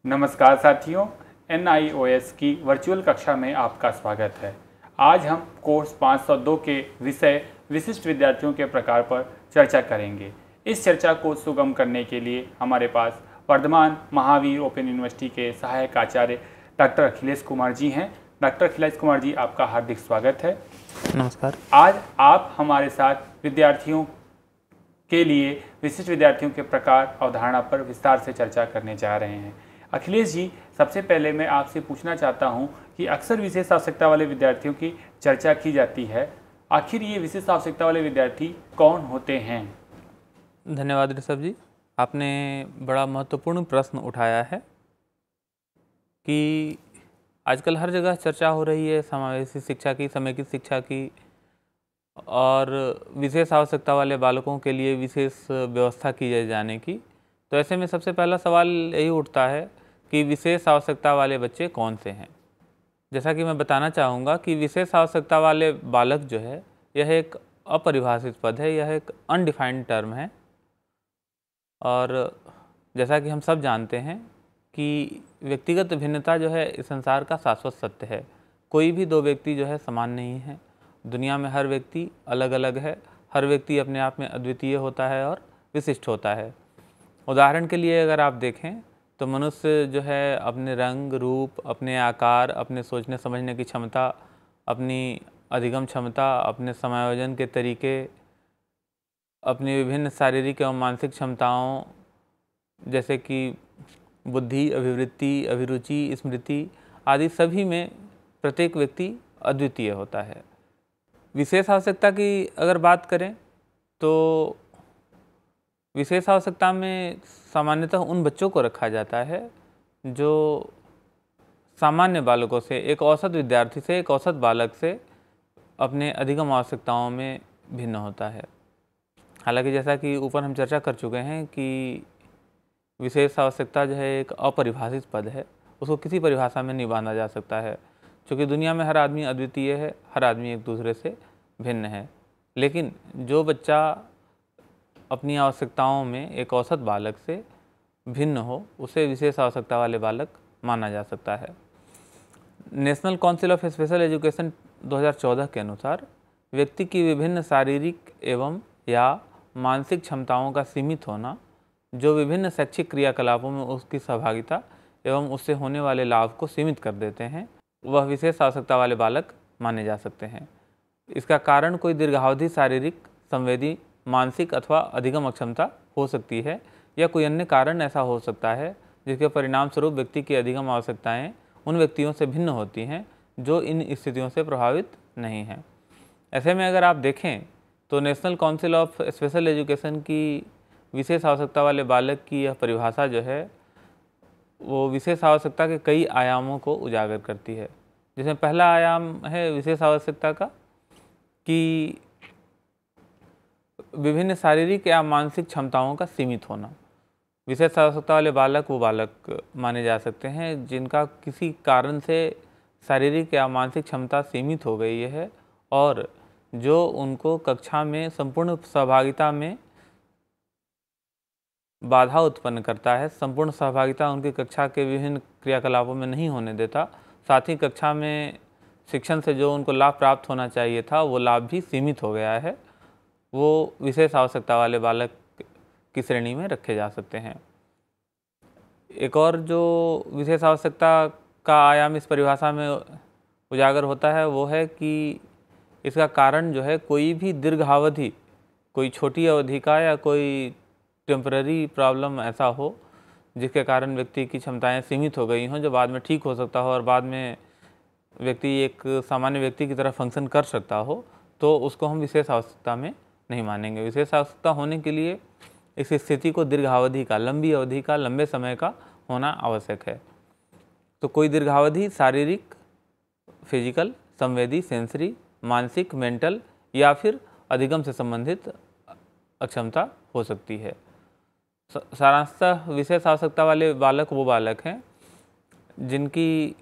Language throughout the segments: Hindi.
नमस्कार साथियों, NIOS की वर्चुअल कक्षा में आपका स्वागत है। आज हम कोर्स 502 के विषय विशिष्ट विद्यार्थियों के प्रकार पर चर्चा करेंगे। इस चर्चा को सुगम करने के लिए हमारे पास वर्धमान महावीर ओपन यूनिवर्सिटी के सहायक आचार्य डॉक्टर अखिलेश कुमार जी हैं। डॉक्टर अखिलेश कुमार जी, आपका हार्दिक स्वागत है। नमस्कार। आज आप हमारे साथ विद्यार्थियों के लिए विशिष्ट विद्यार्थियों के प्रकार अवधारणा पर विस्तार से चर्चा करने जा रहे हैं। अखिलेश जी, सबसे पहले मैं आपसे पूछना चाहता हूं कि अक्सर विशेष आवश्यकता वाले विद्यार्थियों की चर्चा की जाती है। आखिर ये विशेष आवश्यकता वाले विद्यार्थी कौन होते हैं? धन्यवाद ऋषभ जी, आपने बड़ा महत्वपूर्ण प्रश्न उठाया है कि आजकल हर जगह चर्चा हो रही है समावेशी शिक्षा की, समेकित शिक्षा की, और विशेष आवश्यकता वाले बालकों के लिए विशेष व्यवस्था की जाने की। तो ऐसे में सबसे पहला सवाल यही उठता है कि विशेष आवश्यकता वाले बच्चे कौन से हैं। जैसा कि मैं बताना चाहूँगा कि विशेष आवश्यकता वाले बालक जो है, यह एक अपरिभाषित पद है, यह एक अनडिफाइंड टर्म है। और जैसा कि हम सब जानते हैं कि व्यक्तिगत भिन्नता जो है इस संसार का शाश्वत सत्य है। कोई भी दो व्यक्ति जो है समान नहीं है। दुनिया में हर व्यक्ति अलग अलग है, हर व्यक्ति अपने आप में अद्वितीय होता है और विशिष्ट होता है। उदाहरण के लिए अगर आप देखें तो मनुष्य जो है अपने रंग रूप, अपने आकार, अपने सोचने समझने की क्षमता, अपनी अधिगम क्षमता, अपने समायोजन के तरीके, अपनी विभिन्न शारीरिक एवं मानसिक क्षमताओं जैसे कि बुद्धि, अभिवृत्ति, अभिरुचि, स्मृति आदि सभी में प्रत्येक व्यक्ति अद्वितीय होता है। विशेष आवश्यकता की अगर बात करें तो विशेष आवश्यकता में सामान्यतः उन बच्चों को रखा जाता है जो सामान्य बालकों से, एक औसत विद्यार्थी से, एक औसत बालक से अपने अधिगम आवश्यकताओं में भिन्न होता है। हालांकि जैसा कि ऊपर हम चर्चा कर चुके हैं कि विशेष आवश्यकता जो है एक अपरिभाषित पद है, उसको किसी परिभाषा में नहीं बांधा जा सकता है, क्योंकि दुनिया में हर आदमी अद्वितीय है, हर आदमी एक दूसरे से भिन्न है। लेकिन जो बच्चा अपनी आवश्यकताओं में एक औसत बालक से भिन्न हो, उसे विशेष आवश्यकता वाले बालक माना जा सकता है। National council of special education 2014 के अनुसार व्यक्ति की विभिन्न शारीरिक एवं या मानसिक क्षमताओं का सीमित होना, जो विभिन्न शैक्षिक क्रियाकलापों में उसकी सहभागिता एवं उससे होने वाले लाभ को सीमित कर देते हैं, वह विशेष आवश्यकता वाले बालक माने जा सकते हैं। इसका कारण कोई दीर्घावधि शारीरिक, संवेदी, मानसिक अथवा अधिगम अक्षमता हो सकती है, या कोई अन्य कारण ऐसा हो सकता है जिसके परिणाम स्वरूप व्यक्ति की अधिगम आवश्यकताएं उन व्यक्तियों से भिन्न होती हैं जो इन स्थितियों से प्रभावित नहीं हैं। ऐसे में अगर आप देखें तो national council of special education की विशेष आवश्यकता वाले बालक की यह परिभाषा जो है वो विशेष आवश्यकता के कई आयामों को उजागर करती है। जिसमें पहला आयाम है विशेष आवश्यकता का कि विभिन्न शारीरिक या मानसिक क्षमताओं का सीमित होना। विशेष आवश्यकता वाले बालक वो बालक माने जा सकते हैं जिनका किसी कारण से शारीरिक या मानसिक क्षमता सीमित हो गई है और जो उनको कक्षा में संपूर्ण सहभागिता में बाधा उत्पन्न करता है। संपूर्ण सहभागिता उनकी कक्षा के विभिन्न क्रियाकलापों में नहीं होने देता। साथ ही कक्षा में शिक्षण से जो उनको लाभ प्राप्त होना चाहिए था वो लाभ भी सीमित हो गया है। वो विशेष आवश्यकता वाले बालक की श्रेणी में रखे जा सकते हैं। एक और जो विशेष आवश्यकता का आयाम इस परिभाषा में उजागर होता है वो है कि इसका कारण जो है कोई भी दीर्घावधि, कोई छोटी अवधि का या कोई टेम्पररी प्रॉब्लम ऐसा हो जिसके कारण व्यक्ति की क्षमताएं सीमित हो गई हों, जो बाद में ठीक हो सकता हो और बाद में व्यक्ति एक सामान्य व्यक्ति की तरह फंक्शन कर सकता हो, तो उसको हम विशेष आवश्यकता में नहीं मानेंगे। विशेष आवश्यकता होने के लिए इस स्थिति को दीर्घावधि का, लंबी अवधि का, लंबे समय का होना आवश्यक है। तो कोई दीर्घावधि शारीरिक, फिजिकल, संवेदी, सेंसरी, मानसिक, मेंटल या फिर अधिगम से संबंधित अक्षमता हो सकती है। सारांशतः विशेष आवश्यकता वाले बालक वो बालक हैं जिनकी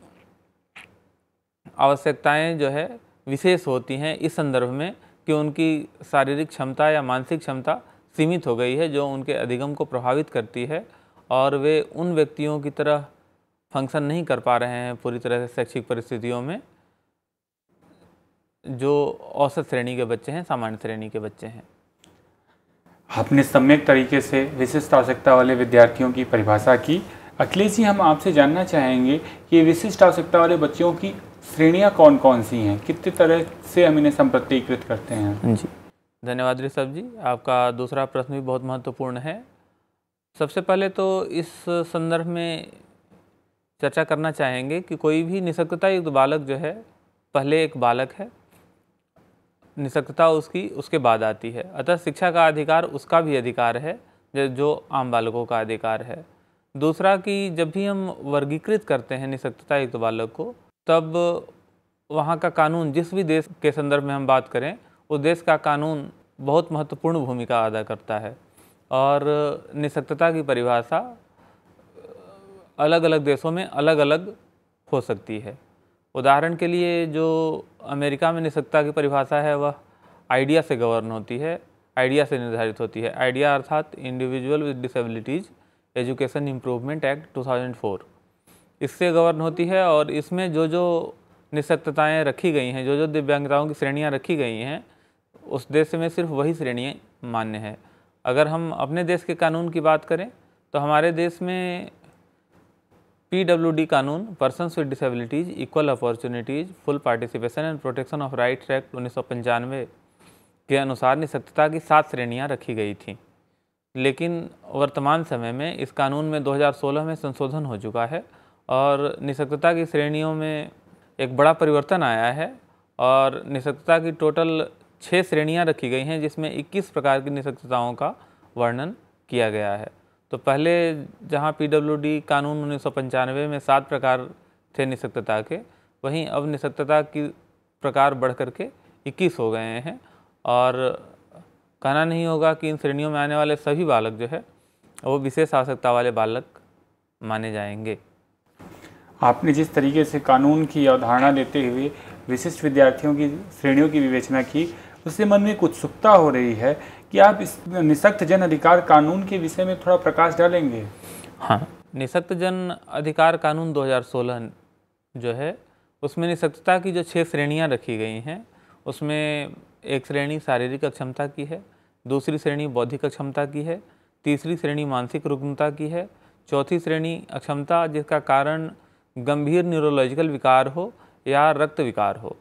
आवश्यकताएं जो है विशेष होती हैं इस संदर्भ में कि उनकी शारीरिक क्षमता या मानसिक क्षमता सीमित हो गई है जो उनके अधिगम को प्रभावित करती है और वे उन व्यक्तियों की तरह फंक्शन नहीं कर पा रहे हैं पूरी तरह से शैक्षिक परिस्थितियों में, जो औसत श्रेणी के बच्चे हैं, सामान्य श्रेणी के बच्चे हैं। आपने सम्यक तरीके से विशिष्ट आवश्यकता वाले विद्यार्थियों की परिभाषा की। अखिलेश जी, हम आपसे जानना चाहेंगे कि विशिष्ट आवश्यकता वाले बच्चों की श्रेणियां कौन कौन सी हैं, कितनी तरह से हम इन्हें संप्रतीकृत करते हैं? जी, धन्यवाद ऋषभ जी। आपका दूसरा प्रश्न भी बहुत महत्वपूर्ण है। सबसे पहले तो इस संदर्भ में चर्चा करना चाहेंगे कि कोई भी निःशक्तता युक्त बालक जो है, पहले एक बालक है, निःशक्तता उसके बाद आती है। अतः शिक्षा का अधिकार उसका भी अधिकार है जो आम बालकों का अधिकार है। दूसरा कि जब भी हम वर्गीकृत करते हैं निःशक्तता युक्त बालक को, तब वहाँ का कानून, जिस भी देश के संदर्भ में हम बात करें, उस देश का कानून बहुत महत्वपूर्ण भूमिका अदा करता है। और निःशक्तता की परिभाषा अलग अलग देशों में अलग अलग हो सकती है। उदाहरण के लिए जो अमेरिका में निःशक्तता की परिभाषा है वह आइडिया से गवर्न होती है, आइडिया से निर्धारित होती है। आइडिया अर्थात individual with disabilities education improvement act 2004, इससे गवर्न होती है। और इसमें जो जो निःशक्तताएँ रखी गई हैं, जो जो दिव्यांगताओं की श्रेणियाँ रखी गई हैं, उस देश में सिर्फ वही श्रेणियाँ मान्य है। अगर हम अपने देश के कानून की बात करें तो हमारे देश में PWD कानून, persons with disabilities, equal opportunities, full participation and protection of rights act 1995 के अनुसार निःशक्तता की 7 श्रेणियाँ रखी गई थीं। लेकिन वर्तमान समय में इस कानून में 2016 में संशोधन हो चुका है और निःशक्तता की श्रेणियों में एक बड़ा परिवर्तन आया है। और निःशक्तता की टोटल 6 श्रेणियाँ रखी गई हैं, जिसमें 21 प्रकार की निःशक्तताओं का वर्णन किया गया है। तो पहले जहाँ PWD कानून 1995 में 7 प्रकार थे निःशक्तता के, वहीं अब निःशक्तता की प्रकार बढ़ करके 21 हो गए हैं। और कहना नहीं होगा कि इन श्रेणियों में आने वाले सभी बालक जो है वो विशेष आवश्यकता वाले बालक माने जाएंगे। आपने जिस तरीके से कानून की अवधारणा देते हुए विशिष्ट विद्यार्थियों की श्रेणियों की विवेचना की, उससे मन में एक उत्सुकता हो रही है कि आप इस निःशक्त जन अधिकार कानून के विषय में थोड़ा प्रकाश डालेंगे? हाँ, निःशक्त जन अधिकार कानून 2016 जो है, उसमें निःशक्तता की जो 6 श्रेणियाँ रखी गई हैं, उसमें एक श्रेणी शारीरिक अक्षमता की है, दूसरी श्रेणी बौद्धिक अक्षमता की है, तीसरी श्रेणी मानसिक रुग्णता की है, चौथी श्रेणी अक्षमता जिसका कारण गंभीर न्यूरोलॉजिकल विकार हो या रक्त विकार हो,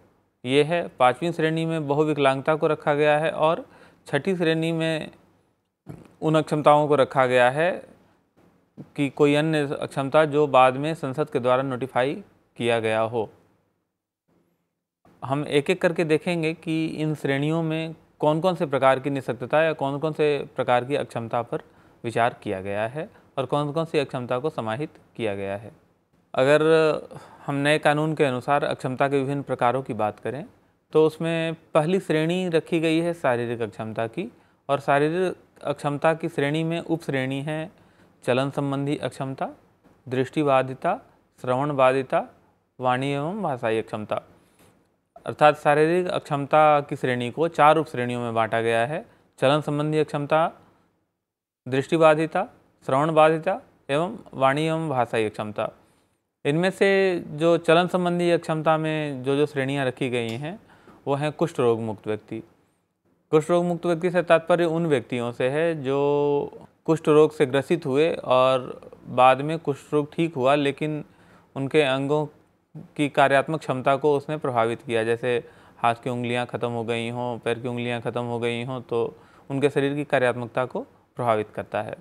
ये है। 5वीं श्रेणी में बहुविकलांगता को रखा गया है और 6ठी श्रेणी में उन अक्षमताओं को रखा गया है कि कोई अन्य अक्षमता जो बाद में संसद के द्वारा नोटिफाई किया गया हो। हम एक एक करके देखेंगे कि इन श्रेणियों में कौन कौन से प्रकार की निःशक्तता या कौन कौन से प्रकार की अक्षमता पर विचार किया गया है और कौन कौन सी अक्षमता को समाहित किया गया है। अगर हम नए कानून के अनुसार अक्षमता के विभिन्न प्रकारों की बात करें तो उसमें पहली श्रेणी रखी गई है शारीरिक अक्षमता की। और शारीरिक अक्षमता की श्रेणी में उप श्रेणी है चलन संबंधी अक्षमता, दृष्टिबाधिता, श्रवण बाधिता, वाणी एवं भाषाई अक्षमता। अर्थात शारीरिक अक्षमता की श्रेणी को 4 उप श्रेणियों में बांटा गया है: चलन संबंधी अक्षमता, दृष्टिबाधिता, श्रवण बाधिता एवं वाणी एवं भाषाई अक्षमता। इनमें से जो चलन संबंधी अक्षमता में जो श्रेणियां रखी गई हैं वो हैं कुष्ठ रोग मुक्त व्यक्ति। कुष्ठ रोग मुक्त व्यक्ति से तात्पर्य उन व्यक्तियों से है जो कुष्ठ रोग से ग्रसित हुए और बाद में कुष्ठ रोग ठीक हुआ, लेकिन उनके अंगों की कार्यात्मक क्षमता को उसने प्रभावित किया। जैसे हाथ की उंगलियां ख़त्म हो गई हों, पैर की उंगलियां ख़त्म हो गई हों, तो उनके शरीर की कार्यात्मकता को प्रभावित करता है।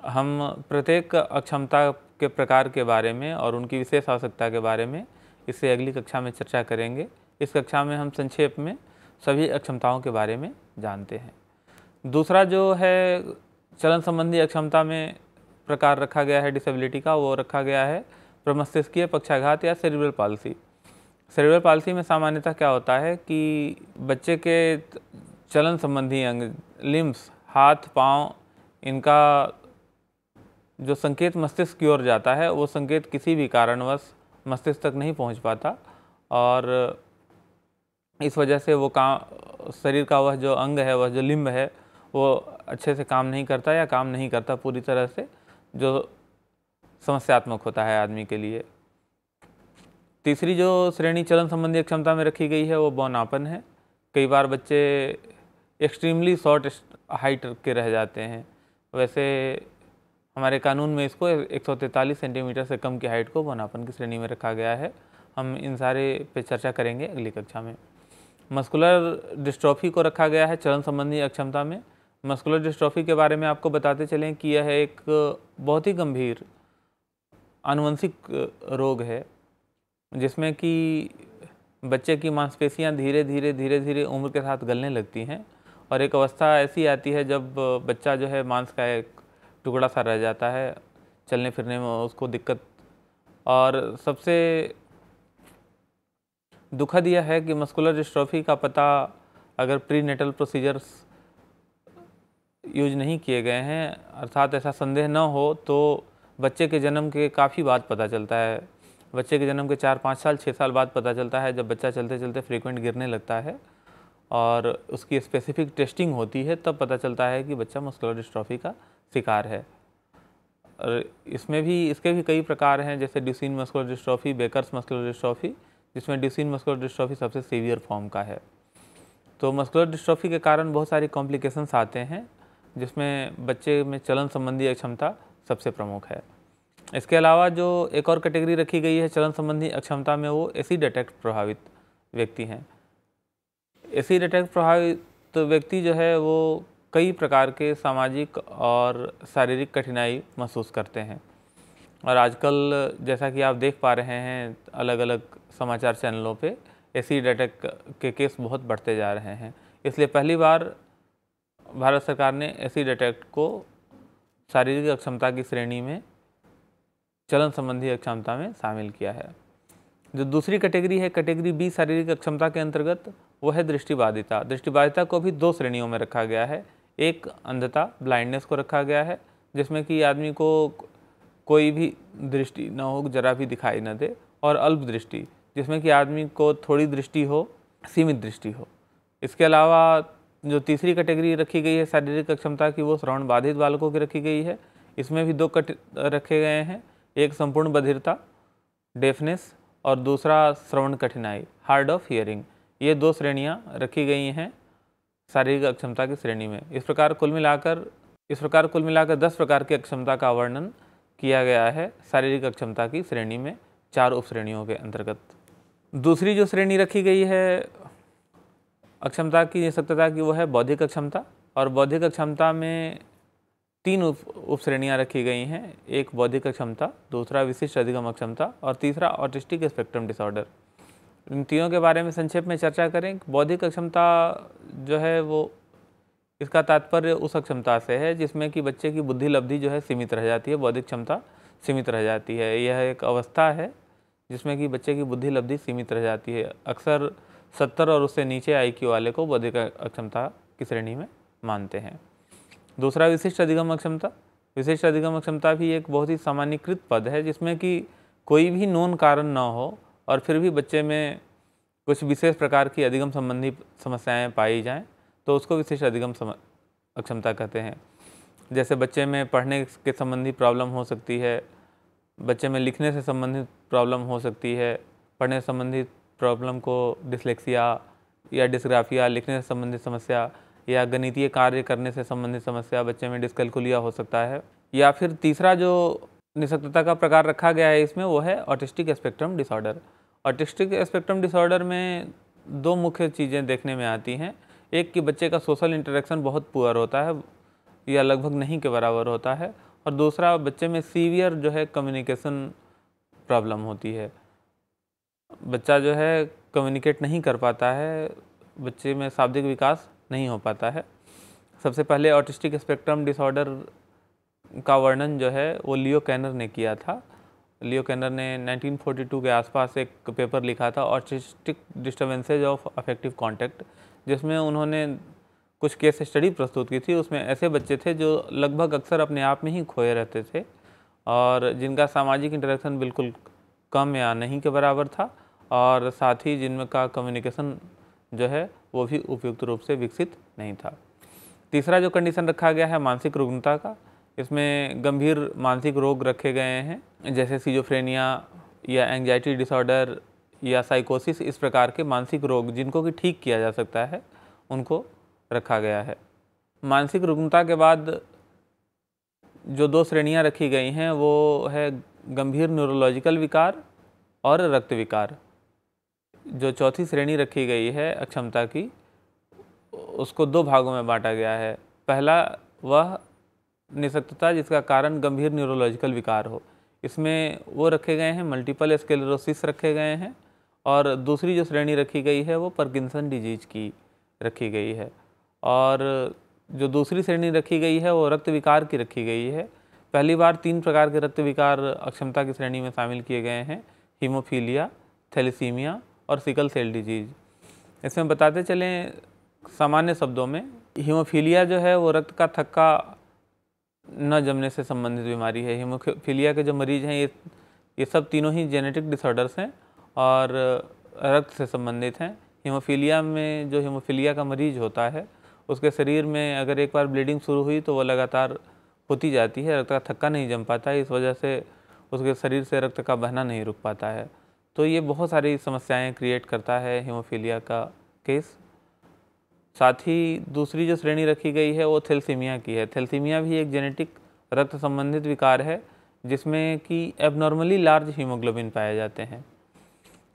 हम प्रत्येक अक्षमता के प्रकार के बारे में और उनकी विशेष आवश्यकता के बारे में इससे अगली कक्षा में चर्चा करेंगे। इस कक्षा में हम संक्षेप में सभी अक्षमताओं के बारे में जानते हैं। दूसरा जो है चलन संबंधी अक्षमता में प्रकार रखा गया है डिसेबिलिटी का, वो रखा गया है प्रमस्तिष्कीय पक्षाघात या सेरिब्रल पाल्सी। सेरिब्रल पाल्सी में सामान्यतः क्या होता है कि बच्चे के चलन संबंधी अंग, लिम्स, हाथ, पाँव, इनका जो संकेत मस्तिष्क की ओर जाता है वो संकेत किसी भी कारणवश मस्तिष्क तक नहीं पहुंच पाता और इस वजह से वो शरीर का वह जो अंग है, वह जो लिम्ब है, वो अच्छे से काम नहीं करता या काम नहीं करता पूरी तरह से, जो समस्यात्मक होता है आदमी के लिए। तीसरी जो श्रेणी चलन संबंधी अक्षमता में रखी गई है वो बौनापन है। कई बार बच्चे एक्सट्रीमली शॉर्ट हाइट के रह जाते हैं। वैसे हमारे कानून में इसको 143 सेंटीमीटर से कम की हाइट को बौनापन की श्रेणी में रखा गया है। हम इन सारे पे चर्चा करेंगे अगली कक्षा में। मस्कुलर डिस्ट्रॉफी को रखा गया है चलन संबंधी अक्षमता में। मस्कुलर डिस्ट्रॉफी के बारे में आपको बताते चलें कि यह एक बहुत ही गंभीर आनुवंशिक रोग है, जिसमें कि बच्चे की मांसपेशियां धीरे धीरे उम्र के साथ गलने लगती हैं और एक अवस्था ऐसी आती है जब बच्चा जो है मांस का एक टुकड़ा सा रह जाता है, चलने फिरने में उसको दिक्कत। और सबसे दुखद यह है कि मस्कुलर डिस्ट्रॉफी का पता अगर प्रीनेटल प्रोसीजर्स यूज नहीं किए गए हैं, अर्थात ऐसा संदेह न हो, तो बच्चे के जन्म के काफ़ी बाद पता चलता है। बच्चे के जन्म के 4-5 साल 6 साल बाद पता चलता है, जब बच्चा चलते चलते फ्रीक्वेंट गिरने लगता है और उसकी स्पेसिफिक टेस्टिंग होती है, तब पता चलता है कि बच्चा मस्कुलर डिस्ट्रॉफी का शिकार है। और इसके भी कई प्रकार हैं, जैसे Duchenne muscular dystrophy, Becker's muscular dystrophy, जिसमें ड्यूसीन मस्कुलर डिस्ट्रॉफी सबसे सीवियर फॉर्म का है। तो मस्कुलर डिस्ट्रॉफी के कारण बहुत सारी कॉम्प्लिकेशंस आते हैं, जिसमें बच्चे में चलन संबंधी अक्षमता सबसे प्रमुख है। इसके अलावा जो एक और कैटेगरी रखी गई है चलन संबंधी अक्षमता में, वो एसिड अटैक प्रभावित व्यक्ति हैं। एसिड अटैक प्रभावित व्यक्ति जो है वो कई प्रकार के सामाजिक और शारीरिक कठिनाई महसूस करते हैं। और आजकल जैसा कि आप देख पा रहे हैं अलग अलग समाचार चैनलों पे, एसिड अटैक के केस बहुत बढ़ते जा रहे हैं। इसलिए पहली बार भारत सरकार ने एसिड अटैक को शारीरिक अक्षमता की श्रेणी में चलन संबंधी अक्षमता में शामिल किया है। जो दूसरी कैटेगरी है, कैटेगरी बी शारीरिक अक्षमता के अंतर्गत, वो है दृष्टिबाधिता। दृष्टिबाधिता को भी 2 श्रेणियों में रखा गया है। एक अंधता, ब्लाइंडनेस को रखा गया है, जिसमें कि आदमी को कोई भी दृष्टि न हो, जरा भी दिखाई न दे, और अल्प दृष्टि, जिसमें कि आदमी को थोड़ी दृष्टि हो, सीमित दृष्टि हो। इसके अलावा जो तीसरी कैटेगरी रखी गई है शारीरिक अक्षमता की, वो श्रवण बाधित बालकों की रखी गई है। इसमें भी 2 रखे गए हैं, एक संपूर्ण बधिरता, डेफनेस, और दूसरा श्रवण कठिनाई, हार्ड ऑफ हियरिंग। ये 2 श्रेणियाँ रखी गई हैं शारीरिक अक्षमता की श्रेणी में। इस प्रकार कुल मिलाकर 10 प्रकार की अक्षमता का वर्णन किया गया है शारीरिक अक्षमता की श्रेणी में 4 उपश्रेणियों के अंतर्गत। दूसरी जो श्रेणी रखी गई है अक्षमता की निःशक्तता की, वो है बौद्धिक अक्षमता। और बौद्धिक अक्षमता में 3 उपश्रेणियाँ रखी गई हैं, एक बौद्धिक अक्षमता, दूसरा विशिष्ट अधिगम अक्षमता, और तीसरा ऑटिस्टिक स्पेक्ट्रम डिसऑर्डर। इन तीनों के बारे में संक्षेप में चर्चा करें। बौद्धिक अक्षमता जो है वो, इसका तात्पर्य उस अक्षमता से है जिसमें कि बच्चे की बुद्धि लब्धि जो है सीमित रह जाती है, बौद्धिक क्षमता सीमित रह जाती है। यह एक अवस्था है जिसमें कि बच्चे की बुद्धि लब्धि सीमित रह जाती है। अक्सर 70 और उससे नीचे IQ वाले को बौद्धिक अक्षमता की श्रेणी में मानते हैं। दूसरा विशिष्ट अधिगम अक्षमता। विशिष्ट अधिगम अक्षमता भी एक बहुत ही सामान्यीकृत पद है, जिसमें कि कोई भी नोन कारण न हो और फिर भी बच्चे में कुछ विशेष प्रकार की अधिगम संबंधी समस्याएं पाई जाएं, तो उसको विशिष्ट अधिगम अक्षमता कहते हैं। जैसे बच्चे में पढ़ने के संबंधी प्रॉब्लम हो सकती है, बच्चे में लिखने से संबंधित प्रॉब्लम हो सकती है, पढ़ने से संबंधित प्रॉब्लम को डिसलेक्सिया या डिस्ग्राफिया, लिखने से संबंधित समस्या, या गणितीय कार्य करने से संबंधित समस्या, बच्चे में डिस्कैल्कुलिया हो सकता है। या फिर तीसरा जो निःशक्तता का प्रकार रखा गया है इसमें, वो है autistic spectrum disorder. Autistic spectrum disorder में 2 मुख्य चीज़ें देखने में आती हैं। एक कि बच्चे का सोशल इंटरेक्शन बहुत पुअर होता है या लगभग नहीं के बराबर होता है, और दूसरा बच्चे में सीवियर जो है कम्युनिकेशन प्रॉब्लम होती है। बच्चा जो है कम्युनिकेट नहीं कर पाता है, बच्चे में शाब्दिक विकास नहीं हो पाता है। सबसे पहले ऑटिस्टिक स्पेक्ट्रम डिसऑर्डर का वर्णन जो है वो लियो कैनर ने किया था। लियो कैनर ने 1942 के आसपास एक पेपर लिखा था, autistic disturbances of affective contact, जिसमें उन्होंने कुछ केस स्टडी प्रस्तुत की थी। उसमें ऐसे बच्चे थे जो लगभग अक्सर अपने आप में ही खोए रहते थे और जिनका सामाजिक इंटरेक्शन बिल्कुल कम या नहीं के बराबर था, और साथ ही जिनका कम्युनिकेशन जो है वो भी उपयुक्त रूप से विकसित नहीं था। तीसरा जो कंडीशन रखा गया है मानसिक रुग्णता का, इसमें गंभीर मानसिक रोग रखे गए हैं, जैसे सिजोफ्रेनिया या एंजाइटी डिसऑर्डर या साइकोसिस, इस प्रकार के मानसिक रोग जिनको कि ठीक किया जा सकता है उनको रखा गया है। मानसिक रुग्णता के बाद जो 2 श्रेणियां रखी गई हैं वो है गंभीर न्यूरोलॉजिकल विकार और रक्त विकार। जो चौथी श्रेणी रखी गई है अक्षमता की, उसको 2 भागों में बांटा गया है। पहला वह निशक्तता जिसका कारण गंभीर न्यूरोलॉजिकल विकार हो, इसमें वो रखे गए हैं मल्टीपल स्क्लेरोसिस रखे गए हैं, और दूसरी जो श्रेणी रखी गई है वो पार्किंसन डिजीज की रखी गई है। और जो दूसरी श्रेणी रखी गई है वो रक्त विकार की रखी गई है। पहली बार 3 प्रकार के रक्त विकार अक्षमता की श्रेणी में शामिल किए गए हैं, हीमोफीलिया, थैलेसीमिया और सिकल सेल डिजीज। इसमें बताते चलें सामान्य शब्दों में, हीमोफीलिया जो है वो रक्त का थक्का न जमने से संबंधित बीमारी है। हीमोफीलिया के जो मरीज हैं ये सब तीनों ही जेनेटिक डिसऑर्डर्स हैं और रक्त से संबंधित हैं। हीमोफीलिया में जो हीमोफीलिया का मरीज होता है उसके शरीर में अगर एक बार ब्लीडिंग शुरू हुई तो वो लगातार होती जाती है, रक्त का थक्का नहीं जम पाता है, इस वजह से उसके शरीर से रक्त का बहना नहीं रुक पाता है। तो ये बहुत सारी समस्याएं क्रिएट करता है हीमोफीलिया का केस। साथ ही दूसरी जो श्रेणी रखी गई है वो थैलेसीमिया की है। थैलेसीमिया भी एक जेनेटिक रक्त संबंधित विकार है जिसमें कि एबनॉर्मली लार्ज हीमोग्लोबिन पाए जाते हैं।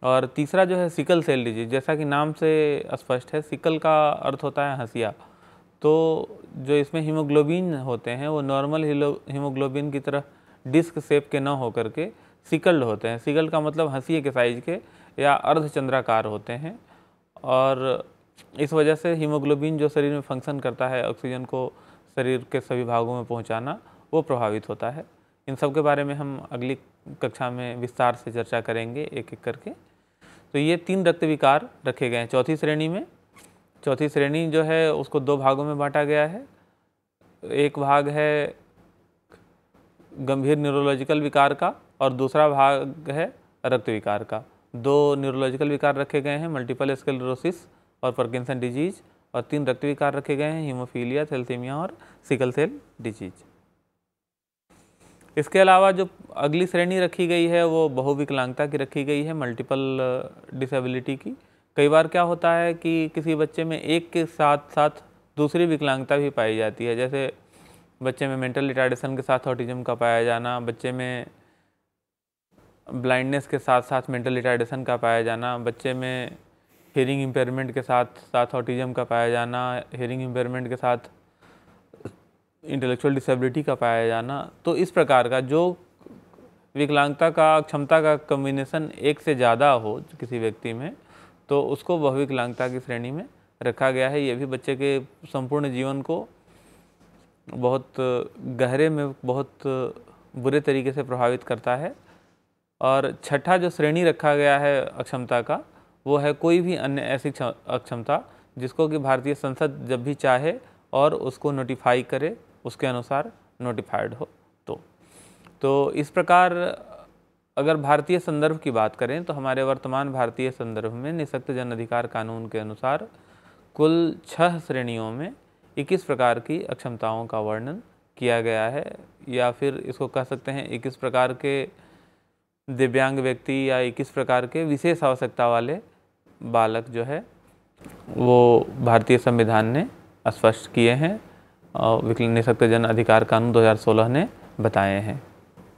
और तीसरा जो है सिकल सेल डिजीज, जैसा कि नाम से स्पष्ट है, सिकल का अर्थ होता है हंसिया। तो जो इसमें हीमोग्लोबिन होते हैं वो नॉर्मल हीमोग्लोबिन की तरह डिस्क शेप के न होकर के सिकल्ड होते हैं। सिकल का मतलब हंसिए के साइज के या अर्धचंद्राकार होते हैं, और इस वजह से हीमोग्लोबिन जो शरीर में फंक्शन करता है ऑक्सीजन को शरीर के सभी भागों में पहुंचाना, वो प्रभावित होता है। इन सब के बारे में हम अगली कक्षा में विस्तार से चर्चा करेंगे एक एक करके। तो ये 3 रक्त विकार रखे गए हैं चौथी श्रेणी में। चौथी श्रेणी जो है उसको 2 भागों में बांटा गया है। एक भाग है गंभीर न्यूरोलॉजिकल विकार का और दूसरा भाग है रक्त विकार का। 2 न्यूरोलॉजिकल विकार रखे गए हैं, मल्टीपल स्क्लेरोसिस और पार्किंसन डिजीज, और 3 रक्त विकार रखे गए हैं, हीमोफीलिया, थैलेसीमिया और सिकल सेल डिजीज। इसके अलावा जो अगली श्रेणी रखी गई है वो बहुविकलांगता की रखी गई है, मल्टीपल डिसेबिलिटी की। कई बार क्या होता है कि किसी बच्चे में एक के साथ साथ दूसरी विकलांगता भी पाई जाती है, जैसे बच्चे में मेंटल रिटार्डेशन के साथ ऑटिज्म का पाया जाना, बच्चे में ब्लाइंडनेस के साथ साथ मेंटल रिटार्डेशन का पाया जाना, बच्चे में हियरिंग इम्पेयरमेंट के साथ साथ ऑटिज्म का पाया जाना, हियरिंग इम्पेयरमेंट के साथ इंटेलेक्चुअल डिसेबिलिटी का पाया जाना। तो इस प्रकार का जो विकलांगता का क्षमता का कॉम्बिनेशन एक से ज़्यादा हो किसी व्यक्ति में, तो उसको बहुविकलांगता की श्रेणी में रखा गया है। ये भी बच्चे के संपूर्ण जीवन को बहुत गहरे में बहुत बुरे तरीके से प्रभावित करता है। और छठा जो श्रेणी रखा गया है अक्षमता का, वो है कोई भी अन्य ऐसी अक्षमता जिसको कि भारतीय संसद जब भी चाहे और उसको नोटिफाई करे, उसके अनुसार नोटिफाइड हो। तो इस प्रकार अगर भारतीय संदर्भ की बात करें तो हमारे वर्तमान भारतीय संदर्भ में निःशक्त जन अधिकार कानून के अनुसार कुल 6 श्रेणियों में 21 प्रकार की अक्षमताओं का वर्णन किया गया है, या फिर इसको कह सकते हैं 21 प्रकार के दिव्यांग व्यक्ति या 21 प्रकार के विशेष आवश्यकता वाले बालक जो है वो भारतीय संविधान ने स्पष्ट किए हैं और निःशक्त जन अधिकार कानून 2016 ने बताए हैं।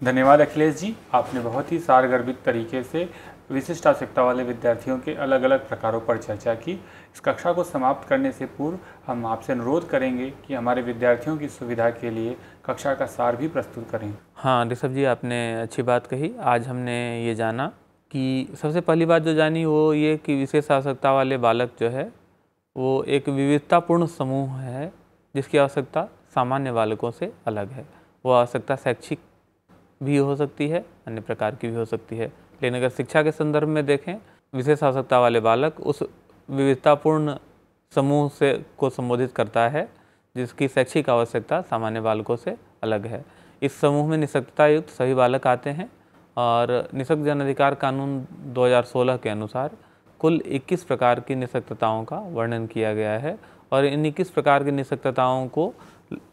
धन्यवाद अखिलेश जी, आपने बहुत ही सारगर्भित तरीके से विशिष्ट आवश्यकता वाले विद्यार्थियों के अलग अलग प्रकारों पर चर्चा की। इस कक्षा को समाप्त करने से पूर्व हम आपसे अनुरोध करेंगे कि हमारे विद्यार्थियों की सुविधा के लिए कक्षा का सार भी प्रस्तुत करें। हाँ ऋषभ जी, आपने अच्छी बात कही। आज हमने ये जाना कि सबसे पहली बात जो जानी वो ये कि विशेष आवश्यकता वाले बालक जो है वो एक विविधतापूर्ण समूह है जिसकी आवश्यकता सामान्य बालकों से अलग है। वो आवश्यकता शैक्षिक भी हो सकती है, अन्य प्रकार की भी हो सकती है, लेकिन अगर शिक्षा के संदर्भ में देखें, विशेष आवश्यकता वाले बालक उस विविधतापूर्ण समूह से को संबोधित करता है जिसकी शैक्षिक आवश्यकता सामान्य बालकों से अलग है। इस समूह में निःशक्तता युक्त सभी बालक आते हैं और निःशक्त जन अधिकार कानून 2016 के अनुसार कुल 21 प्रकार की निःशक्तताओं का वर्णन किया गया है और इन 21 प्रकार की निःशक्तताओं को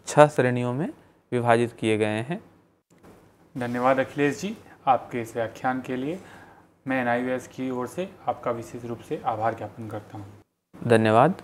6 श्रेणियों में विभाजित किए गए हैं। धन्यवाद अखिलेश जी आपके इस व्याख्यान के लिए। मैं NIOS की ओर से आपका विशेष रूप से आभार ज्ञापन करता हूँ। धन्यवाद।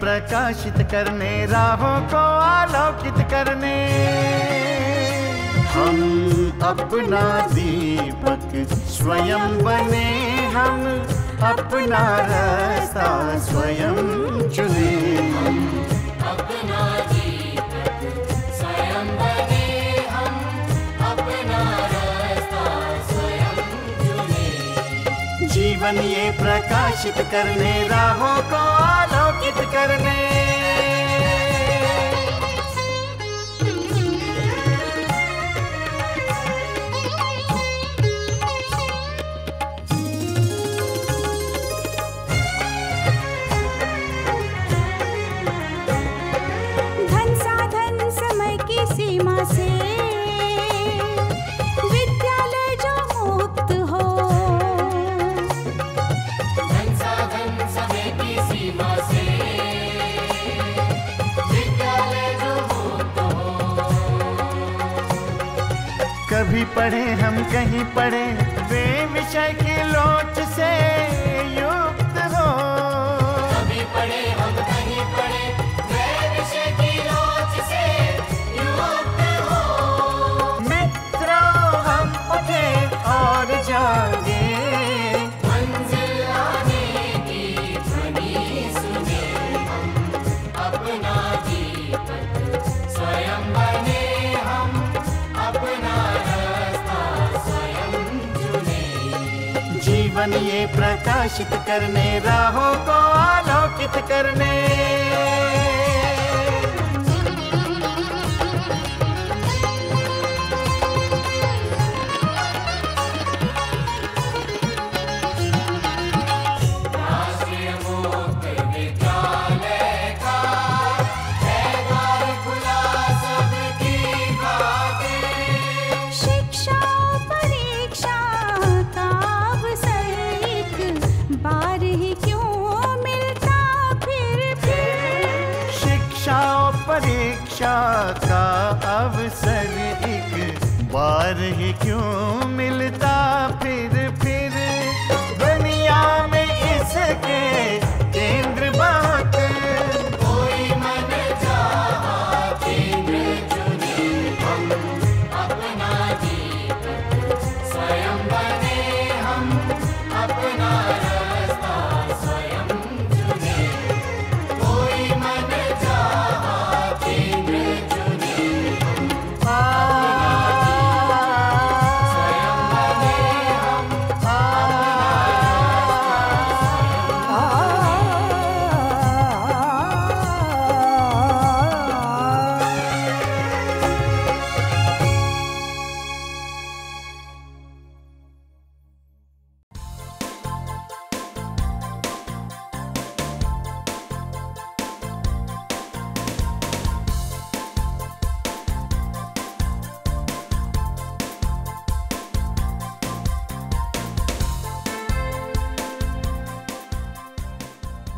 प्रकाशित करने राहों को आलोकित करने, हम अपना दीपक स्वयं बने, हम अपना रास्ता स्वयं चुने। हम अपना दीपक स्वयं बने, हम अपना रास्ता स्वयं चुने। जीवन ये प्रकाशित करने राहों को आलोकित करने। धन साधन समय की सीमा से विद्यालय जो मुक्त हो, धन साधन समय की सीमा से विद्यालय जो मुक्त हो। कभी पढ़े हम कहीं पढ़े वे विषय की लोच से युक्त हो, कभी पढ़े हम कहीं पढ़े वे विषय की लोच से युक्त हो। मित्रों हम उठे और जागे, मंजिल आने की ध्वनि सुने, हम अपना दीपक स्वयं बने, हम अपना रास्ता स्वयं चुने। जीवन ये प्रकाशित करने राहों को आलोकित करने। राष्ट्रीय मुक्त विद्यालय का है द्वार खुला सबकी खातिर। शिक्षा परीक्षा का अवसर एक बार ही क्यों मिलता फिर। शिक्षा और परीक्षा का अवसर एक बार ही क्यों मिलता फिर। दुनिया में इसके केंद्र बहुत, कोई मन चाहा केंद्र चुने, हम अपना दीपक स्वयं बने, हम अपना रास्ता स्वयं चुने। कोई मन चाहा केंद्र चुने,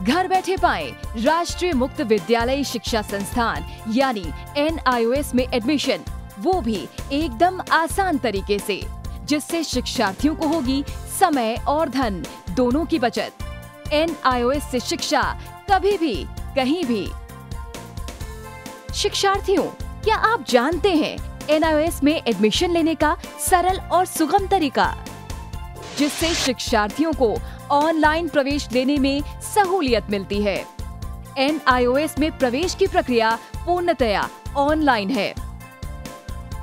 घर बैठे पाएं राष्ट्रीय मुक्त विद्यालय शिक्षा संस्थान यानी NIOS में एडमिशन, वो भी एकदम आसान तरीके से, जिससे शिक्षार्थियों को होगी समय और धन दोनों की बचत। NIOS से शिक्षा कभी भी कहीं भी। शिक्षार्थियों, क्या आप जानते हैं NIOS में एडमिशन लेने का सरल और सुगम तरीका, जिससे शिक्षार्थियों को ऑनलाइन प्रवेश लेने में सहूलियत मिलती है। NIOS में प्रवेश की प्रक्रिया पूर्णतया ऑनलाइन है।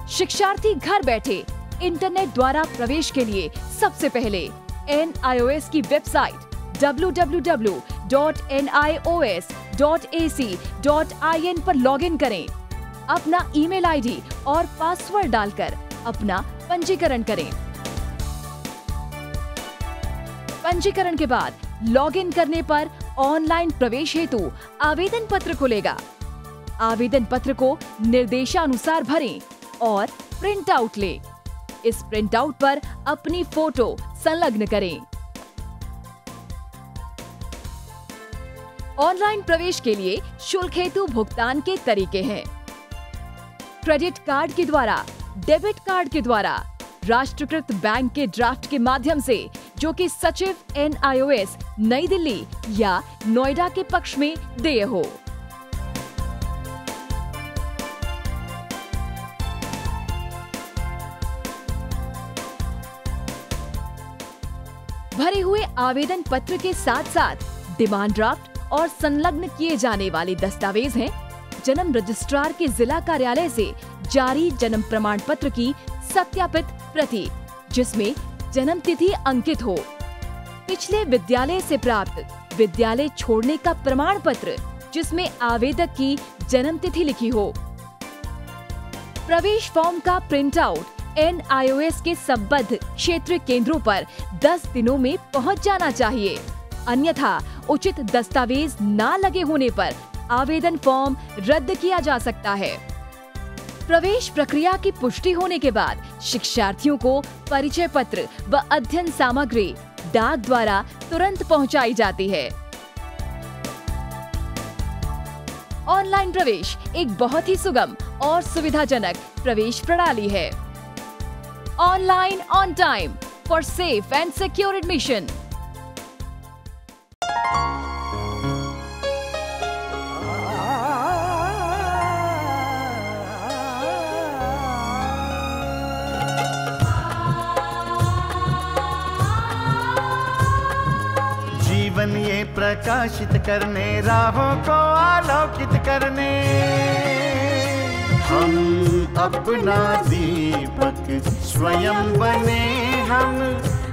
शिक्षार्थी घर बैठे इंटरनेट द्वारा प्रवेश के लिए सबसे पहले NIOS की वेबसाइट www.nios.ac.in पर लॉगिन करें। अपना ईमेल आईडी और पासवर्ड डालकर अपना पंजीकरण करें। पंजीकरण के बाद लॉगिन करने पर ऑनलाइन प्रवेश हेतु आवेदन पत्र खुलेगा। आवेदन पत्र को निर्देशानुसार भरें और प्रिंट आउट लें। इस प्रिंट आउट पर अपनी फोटो संलग्न करें। ऑनलाइन प्रवेश के लिए शुल्क हेतु भुगतान के तरीके हैं। क्रेडिट कार्ड के द्वारा, डेबिट कार्ड के द्वारा, राष्ट्रीयकृत बैंक के ड्राफ्ट के माध्यम से, जो कि सचिव NIOS नई दिल्ली या नोएडा के पक्ष में देय हो। भरे हुए आवेदन पत्र के साथ साथ डिमांड ड्राफ्ट और संलग्न किए जाने वाले दस्तावेज हैं जन्म रजिस्ट्रार के जिला कार्यालय से जारी जन्म प्रमाण पत्र की सत्यापित प्रति, जिसमें जन्म तिथि अंकित हो, पिछले विद्यालय से प्राप्त विद्यालय छोड़ने का प्रमाण पत्र जिसमें आवेदक की जन्म तिथि लिखी हो। प्रवेश फॉर्म का प्रिंट आउट NIOS के संबद्ध क्षेत्रीय केंद्रों पर 10 दिनों में पहुंच जाना चाहिए, अन्यथा उचित दस्तावेज न लगे होने पर आवेदन फॉर्म रद्द किया जा सकता है। प्रवेश प्रक्रिया की पुष्टि होने के बाद शिक्षार्थियों को परिचय पत्र व अध्ययन सामग्री डाक द्वारा तुरंत पहुंचाई जाती है। ऑनलाइन प्रवेश एक बहुत ही सुगम और सुविधाजनक प्रवेश प्रणाली है। Online on time for safe and secure admission. जीवन ये प्रकाशित करने, राहों को आलोकित करने, हम अपना दीपक स्वयं बने, हम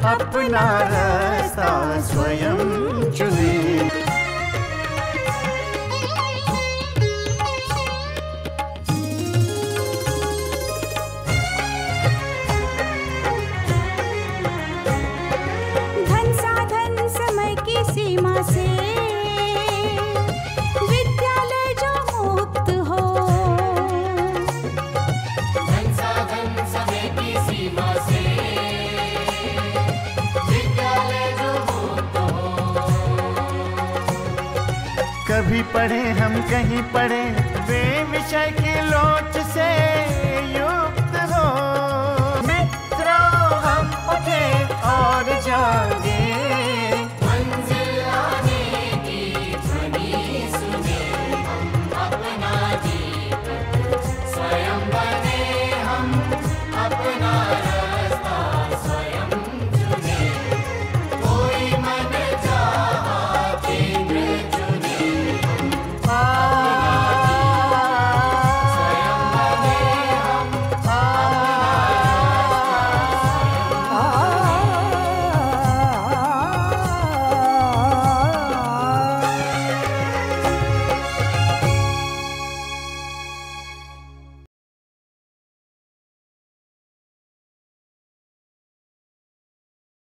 अपना रास्ता स्वयं चुने। धन साधन समय की सीमा से विद्यालय जो मुक्त हो, धन साधन समय की सीमा से विद्यालय जो मुक्त हो। कभी पढ़े हम कहीं पढ़े, वे विषय की लोच